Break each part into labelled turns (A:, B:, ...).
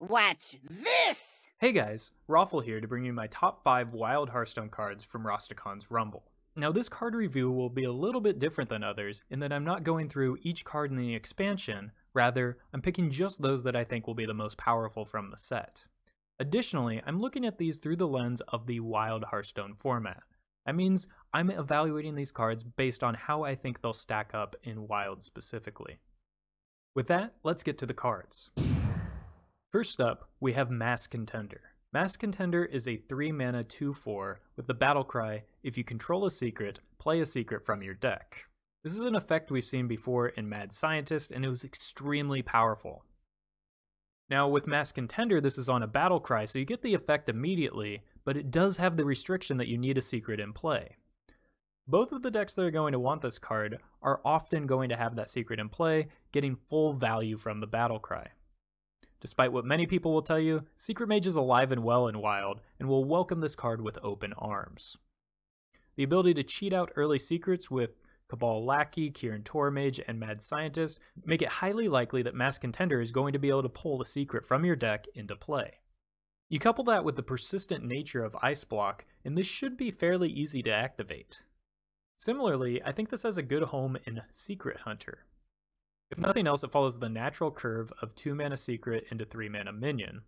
A: Watch this!
B: Hey guys, Roffle here to bring you my top 5 Wild Hearthstone cards from Rastakhan's Rumble. Now this card review will be a little bit different than others in that I'm not going through each card in the expansion, rather I'm picking just those that I think will be the most powerful from the set. Additionally, I'm looking at these through the lens of the Wild Hearthstone format. That means I'm evaluating these cards based on how I think they'll stack up in Wild specifically. With that, let's get to the cards. First up, we have Mass Contender. Mass Contender is a 3-mana 2/4 with the battle cry, if you control a secret, play a secret from your deck. This is an effect we've seen before in Mad Scientist, and it was extremely powerful. Now with Mass Contender, this is on a battle cry, so you get the effect immediately, but it does have the restriction that you need a secret in play. Both of the decks that are going to want this card are often going to have that secret in play, getting full value from the battle cry. Despite what many people will tell you, Secret Mage is alive and well in Wild, and will welcome this card with open arms. The ability to cheat out early secrets with Cabal Lackey, Kirin Tormage, and Mad Scientist make it highly likely that Mass Contender is going to be able to pull the secret from your deck into play. You couple that with the persistent nature of Ice Block, and this should be fairly easy to activate. Similarly, I think this has a good home in Secret Hunter. If nothing else, it follows the natural curve of 2-mana secret into 3-mana minion.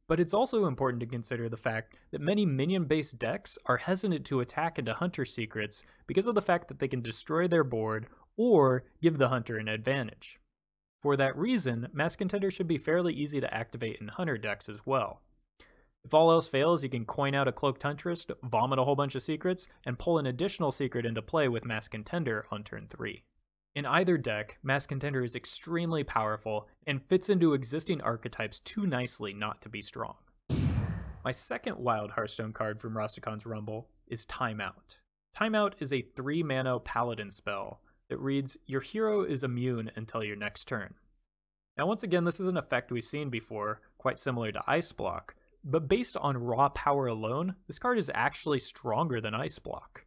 B: But it's also important to consider the fact that many minion-based decks are hesitant to attack into Hunter secrets because of the fact that they can destroy their board or give the Hunter an advantage. For that reason, Mass Contender should be fairly easy to activate in Hunter decks as well. If all else fails, you can coin out a Cloaked Huntress, vomit a whole bunch of secrets, and pull an additional secret into play with Mass Contender on turn 3. In either deck, Mass Contender is extremely powerful and fits into existing archetypes too nicely not to be strong. My second Wild Hearthstone card from Rastakhan's Rumble is Timeout. Timeout is a 3-mana paladin spell that reads, your hero is immune until your next turn. Now once again, this is an effect we've seen before, quite similar to Ice Block, but based on raw power alone, this card is actually stronger than Ice Block.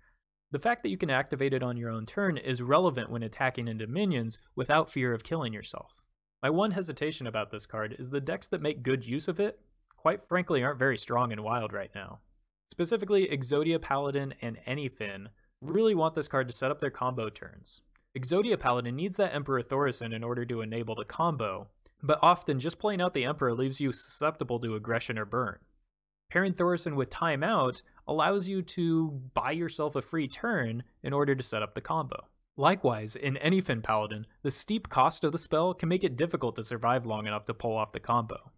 B: The fact that you can activate it on your own turn is relevant when attacking into minions without fear of killing yourself. My one hesitation about this card is the decks that make good use of it, quite frankly, aren't very strong in Wild right now. Specifically, Exodia Paladin and Anyfin really want this card to set up their combo turns. Exodia Paladin needs that Emperor Thorison in order to enable the combo, but often just playing out the Emperor leaves you susceptible to aggression or burn. Pairing Thorison with Timeout allows you to buy yourself a free turn in order to set up the combo. Likewise, in Anyfin Paladin, the steep cost of the spell can make it difficult to survive long enough to pull off the combo.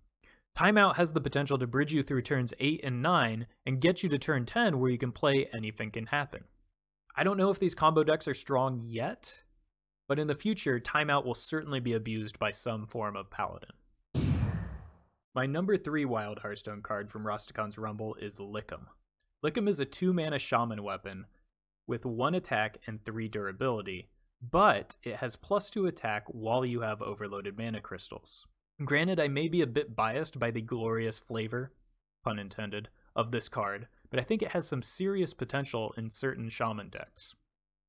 B: Timeout has the potential to bridge you through turns 8 and 9 and get you to turn 10 where you can play Anything Can Happen. I don't know if these combo decks are strong yet, but in the future, Timeout will certainly be abused by some form of Paladin. My number 3 Wild Hearthstone card from Rastakhan's Rumble is Lickum. Lickum is a 2-mana shaman weapon with 1 attack and 3 durability, but it has +2 attack while you have overloaded mana crystals. Granted, I may be a bit biased by the glorious flavor, pun intended, of this card, but I think it has some serious potential in certain shaman decks.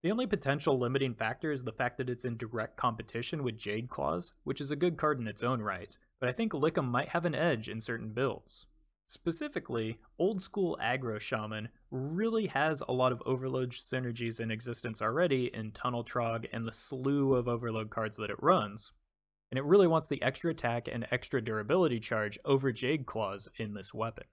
B: The only potential limiting factor is the fact that it's in direct competition with Jade Claws, which is a good card in its own right, but I think Lickum might have an edge in certain builds. Specifically, old school aggro shaman really has a lot of overload synergies in existence already in Tunnel Trog and the slew of overload cards that it runs, and it really wants the extra attack and extra durability charge over Jade Claws in this weapon.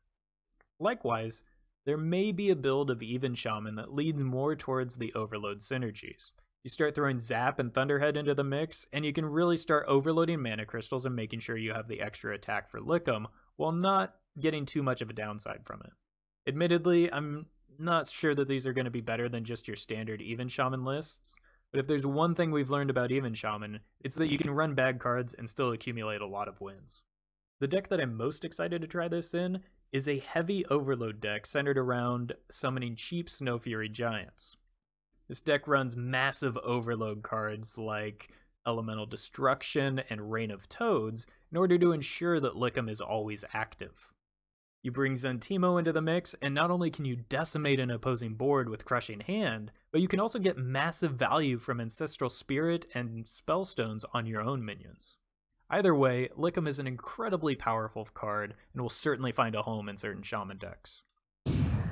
B: Likewise, there may be a build of Even Shaman that leads more towards the overload synergies. You start throwing Zap and Thunderhead into the mix, and you can really start overloading mana crystals and making sure you have the extra attack for Lickum, while not getting too much of a downside from it. Admittedly, I'm not sure that these are going to be better than just your standard Even Shaman lists, but if there's one thing we've learned about Even Shaman, it's that you can run bad cards and still accumulate a lot of wins. The deck that I'm most excited to try this in is a heavy overload deck centered around summoning cheap Snow Fury Giants. This deck runs massive overload cards like Elemental Destruction and Reign of Toads in order to ensure that Lickum is always active. You bring Zentimo into the mix, and not only can you decimate an opposing board with Crushing Hand, but you can also get massive value from Ancestral Spirit and Spellstones on your own minions. Either way, Lickum is an incredibly powerful card and will certainly find a home in certain Shaman decks.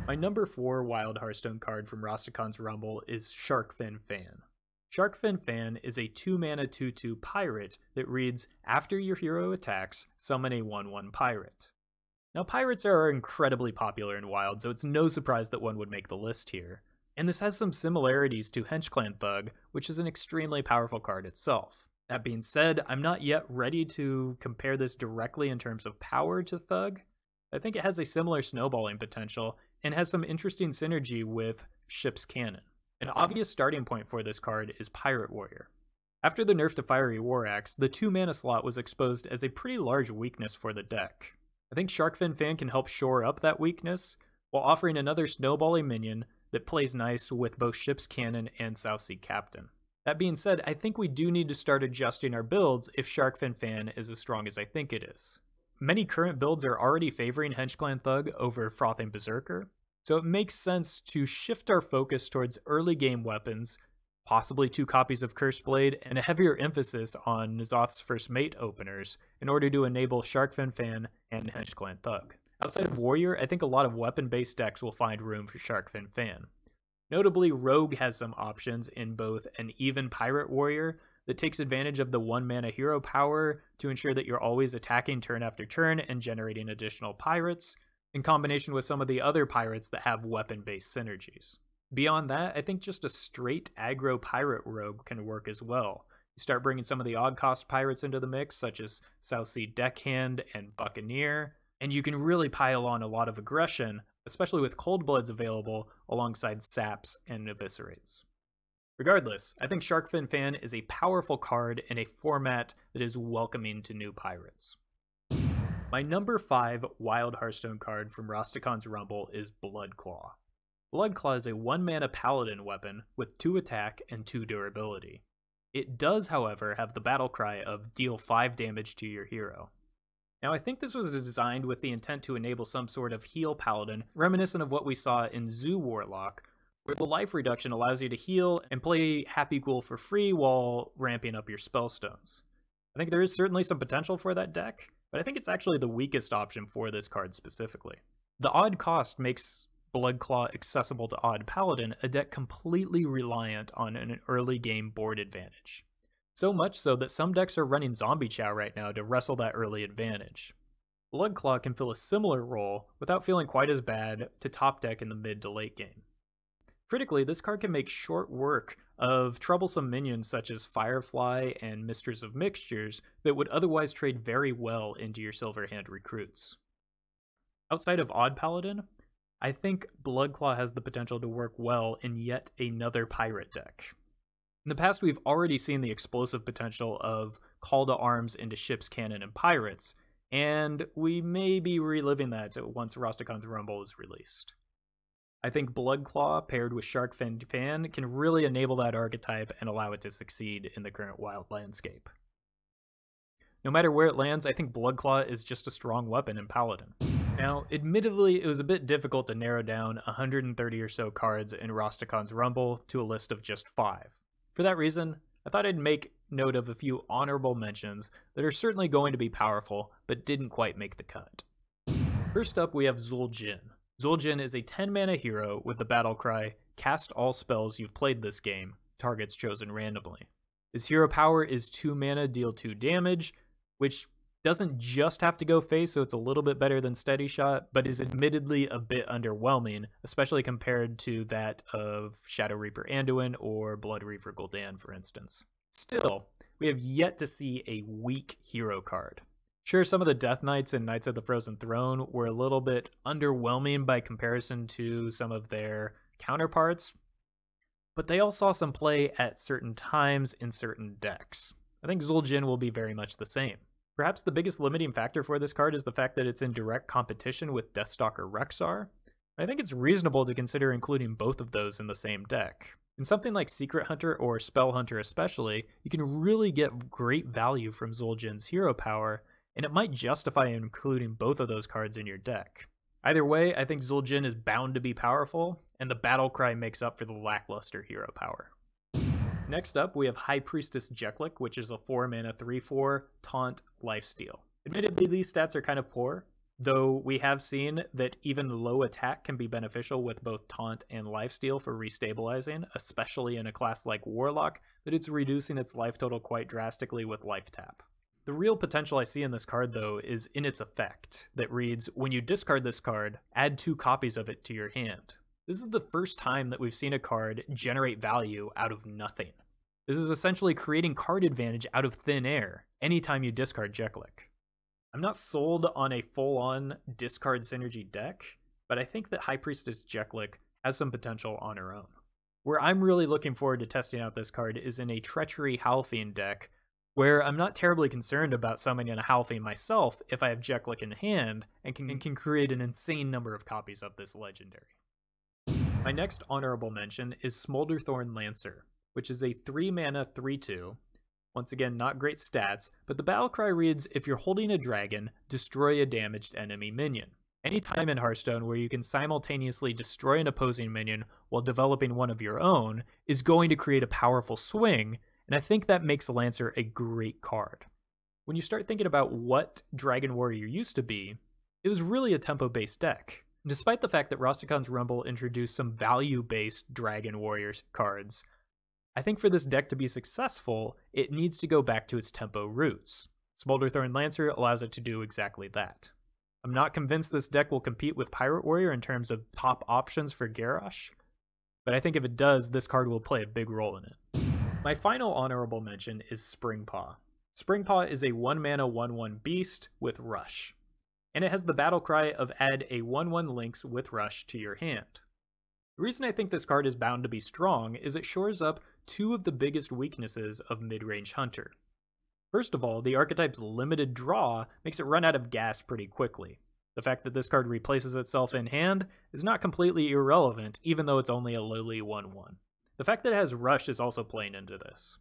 B: My number 4 Wild Hearthstone card from Rastakhan's Rumble is Sharkfin Fan. Sharkfin Fan is a 2-mana 2/2 pirate that reads, after your hero attacks, summon a 1/1 pirate. Now, pirates are incredibly popular in Wild, so it's no surprise that one would make the list here. And this has some similarities to Henchclan Thug, which is an extremely powerful card itself. That being said, I'm not yet ready to compare this directly in terms of power to Thug. I think it has a similar snowballing potential and has some interesting synergy with Ship's Cannon. An obvious starting point for this card is Pirate Warrior. After the nerf to Fiery War Axe, the 2-mana slot was exposed as a pretty large weakness for the deck. I think Sharkfin Fan can help shore up that weakness, while offering another snowballing minion that plays nice with both Ship's Cannon and Southsea Captain. That being said, I think we do need to start adjusting our builds if Sharkfin Fan is as strong as I think it is. Many current builds are already favoring Henchclan Thug over Frothing Berserker, so it makes sense to shift our focus towards early game weapons, possibly 2 copies of Cursed Blade, and a heavier emphasis on N'Zoth's First Mate openers in order to enable Sharkfin Fan and Henchclan Thug. Outside of Warrior, I think a lot of weapon-based decks will find room for Sharkfin Fan. Notably, Rogue has some options in both an even Pirate Warrior that takes advantage of the 1-mana hero power to ensure that you're always attacking turn after turn and generating additional pirates, in combination with some of the other pirates that have weapon-based synergies. Beyond that, I think just a straight aggro pirate rogue can work as well. You start bringing some of the odd cost pirates into the mix, such as Southsea Deckhand and Buccaneer, and you can really pile on a lot of aggression, especially with Cold Bloods available alongside Saps and Eviscerates. Regardless, I think Sharkfin Fan is a powerful card in a format that is welcoming to new pirates. My number 5 Wild Hearthstone card from Rastakhan's Rumble is Bloodclaw. Bloodclaw is a 1-mana paladin weapon with 2 attack and 2 durability. It does, however, have the battle cry of deal 5 damage to your hero. Now, I think this was designed with the intent to enable some sort of heal paladin, reminiscent of what we saw in Zoo Warlock, where the life reduction allows you to heal and play Happy Ghoul for free while ramping up your spellstones. I think there is certainly some potential for that deck, but I think it's actually the weakest option for this card specifically. The odd cost makes Bloodclaw accessible to Odd Paladin, a deck completely reliant on an early game board advantage. So much so that some decks are running Zombie Chow right now to wrestle that early advantage. Bloodclaw can fill a similar role without feeling quite as bad to top deck in the mid to late game. Critically, this card can make short work of troublesome minions such as Firefly and Mistress of Mixtures that would otherwise trade very well into your Silverhand recruits. Outside of Odd Paladin, I think Bloodclaw has the potential to work well in yet another pirate deck. In the past, we've already seen the explosive potential of Call to Arms into Ship's Cannon and Pirates, and we may be reliving that once Rastakhan's Rumble is released. I think Bloodclaw paired with Sharkfin Fan can really enable that archetype and allow it to succeed in the current Wild landscape. No matter where it lands, I think Bloodclaw is just a strong weapon in Paladin. Now, admittedly, it was a bit difficult to narrow down 130 or so cards in Rastakhan's Rumble to a list of just 5. For that reason, I thought I'd make note of a few honorable mentions that are certainly going to be powerful, but didn't quite make the cut. First up, we have Zildjian. Zildjian is a 10-mana hero with the battle cry, cast all spells you've played this game, targets chosen randomly. His hero power is 2 mana, deal 2 damage, which doesn't just have to go face, so it's a little bit better than Steady Shot, but is admittedly a bit underwhelming, especially compared to that of Shadow Reaper Anduin or Blood Reaver Gul'dan, for instance. Still, we have yet to see a weak hero card. Sure, some of the Death Knights and Knights of the Frozen Throne were a little bit underwhelming by comparison to some of their counterparts, but they all saw some play at certain times in certain decks. I think Zildjian will be very much the same. Perhaps the biggest limiting factor for this card is the fact that it's in direct competition with Deathstalker Rexxar. I think it's reasonable to consider including both of those in the same deck. In something like Secret Hunter or Spell Hunter especially, you can really get great value from Zildjian's hero power, and it might justify including both of those cards in your deck. Either way, I think Zildjian is bound to be powerful, and the battle cry makes up for the lackluster hero power. Next up, we have High Priestess Jeklik, which is a 4-mana 3/4 taunt lifesteal. Admittedly, these stats are kind of poor, though we have seen that even low attack can be beneficial with both taunt and lifesteal for restabilizing, especially in a class like Warlock, that it's reducing its life total quite drastically with life tap. The real potential I see in this card, though, is in its effect, that reads, when you discard this card, add 2 copies of it to your hand. This is the first time that we've seen a card generate value out of nothing. This is essentially creating card advantage out of thin air anytime you discard Jeklik. I'm not sold on a full-on discard synergy deck, but I think that High Priestess Jeklik has some potential on her own. Where I'm really looking forward to testing out this card is in a Treachery Howlfiend deck, where I'm not terribly concerned about summoning a Howlfiend myself if I have Jeklik in hand and can create an insane number of copies of this legendary. My next honorable mention is Smolderthorn Lancer, which is a 3-mana 3/2. Once again, not great stats, but the battle cry reads, if you're holding a dragon, destroy a damaged enemy minion. Any time in Hearthstone where you can simultaneously destroy an opposing minion while developing one of your own is going to create a powerful swing, and I think that makes Lancer a great card. When you start thinking about what Dragon Warrior used to be, it was really a tempo-based deck. Despite the fact that Rastakhan's Rumble introduced some value-based Dragon Warriors cards, I think for this deck to be successful, it needs to go back to its tempo roots. Smolderthorn Lancer allows it to do exactly that. I'm not convinced this deck will compete with Pirate Warrior in terms of top options for Garrosh, but I think if it does, this card will play a big role in it. My final honorable mention is Springpaw. Springpaw is a 1-mana 1/1 beast with Rush, and it has the battle cry of add a 1/1 Lynx with Rush to your hand. The reason I think this card is bound to be strong is it shores up 2 of the biggest weaknesses of mid-range Hunter. First of all, the archetype's limited draw makes it run out of gas pretty quickly. The fact that this card replaces itself in hand is not completely irrelevant, even though it's only a lowly 1/1. The fact that it has Rush is also playing into this.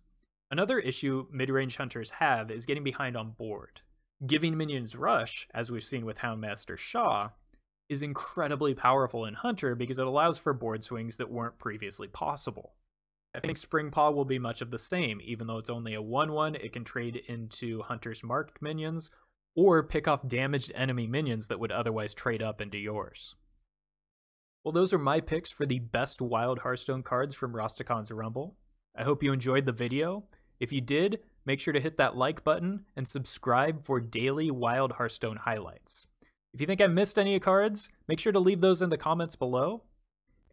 B: Another issue mid-range Hunters have is getting behind on board. Giving minions Rush, as we've seen with Houndmaster Shaw, is incredibly powerful in Hunter because it allows for board swings that weren't previously possible. I think Springpaw will be much of the same. Even though it's only a 1/1, it can trade into Hunter's marked minions, or pick off damaged enemy minions that would otherwise trade up into yours. Well, those are my picks for the best Wild Hearthstone cards from Rastakhan's Rumble. I hope you enjoyed the video. If you did, make sure to hit that like button and subscribe for daily Wild Hearthstone highlights. If you think I missed any cards, make sure to leave those in the comments below.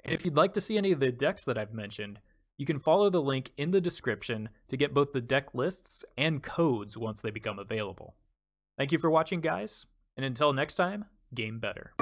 B: And if you'd like to see any of the decks that I've mentioned, you can follow the link in the description to get both the deck lists and codes once they become available. Thank you for watching, guys, and until next time, game better.